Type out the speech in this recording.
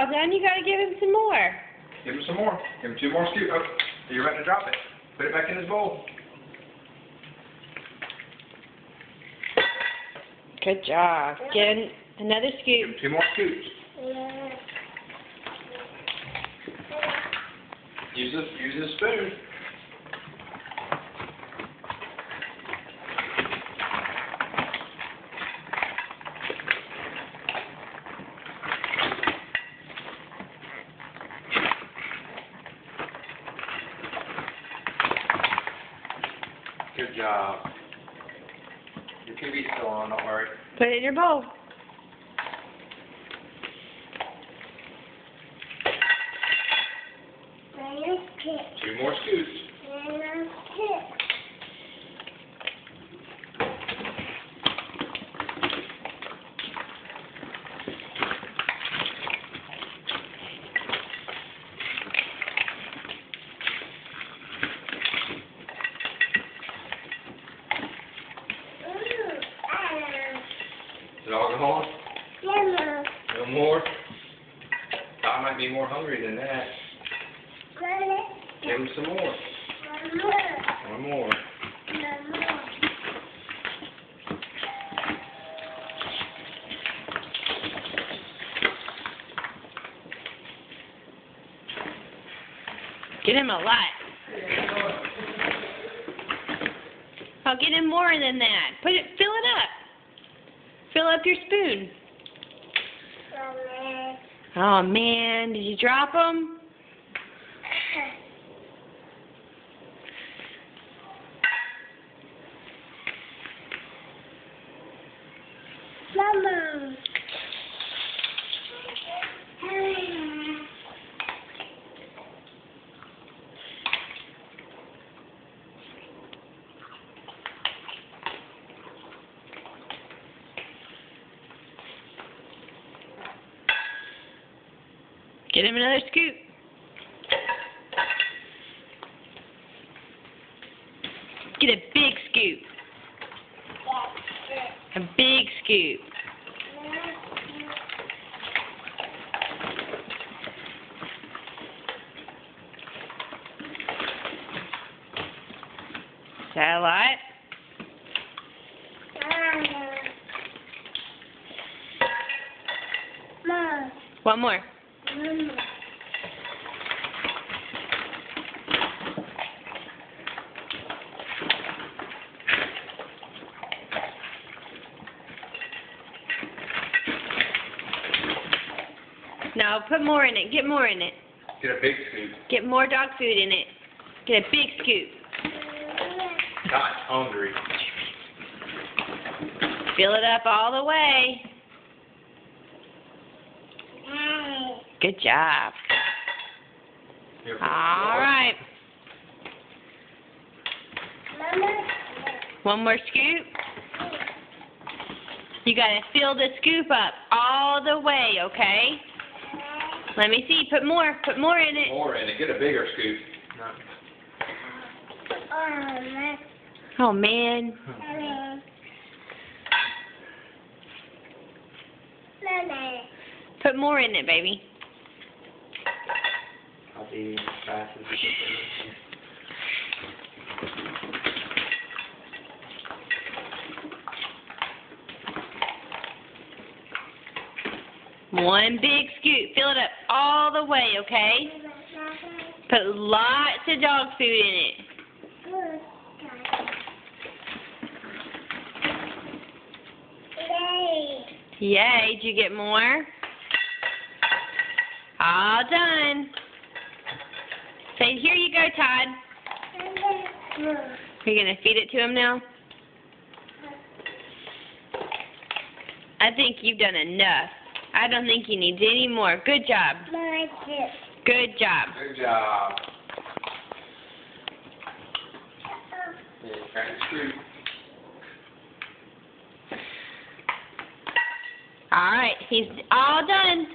all done, you gotta give him some more. Give him some more. Give him 2 more scoops. Oh, you're about to drop it. Put it back in his bowl. Good job. Get another Give him scoop. 2 more scoops. Use the spoon. Good job. Your TV's still on, don't worry. Put it in your bowl. Two more scoops. Is it all gone? No more? I might be more hungry than that. Give him some more. One more. Get him a lot. Oh, get him more than that. Fill it up. Fill up your spoon. Oh man, did you drop them? Mama. Get him another scoop. Get a big scoop. A big scoop. Is that a lot? Mama. One more. No, put more in it. Get more in it. Get a big scoop. Get more dog food in it. Get a big scoop. Not hungry. Fill it up all the way. Good job. Here, All right. One more scoop. You gotta fill the scoop up all the way, okay? Let me see. Put more. Put more in it. More in it. Get a bigger scoop. Oh man. Put more in it, baby. I'll be as fast as you can. One big scoop. Fill it up all the way, okay? Put lots of dog food in it. Yay, did you get more? All done. Say, here you go, Todd. Are you going to feed it to him now? I think you've done enough. I don't think he needs any more. Good job. Good job. Good job. Yeah, crack the scoop. All right, he's all done.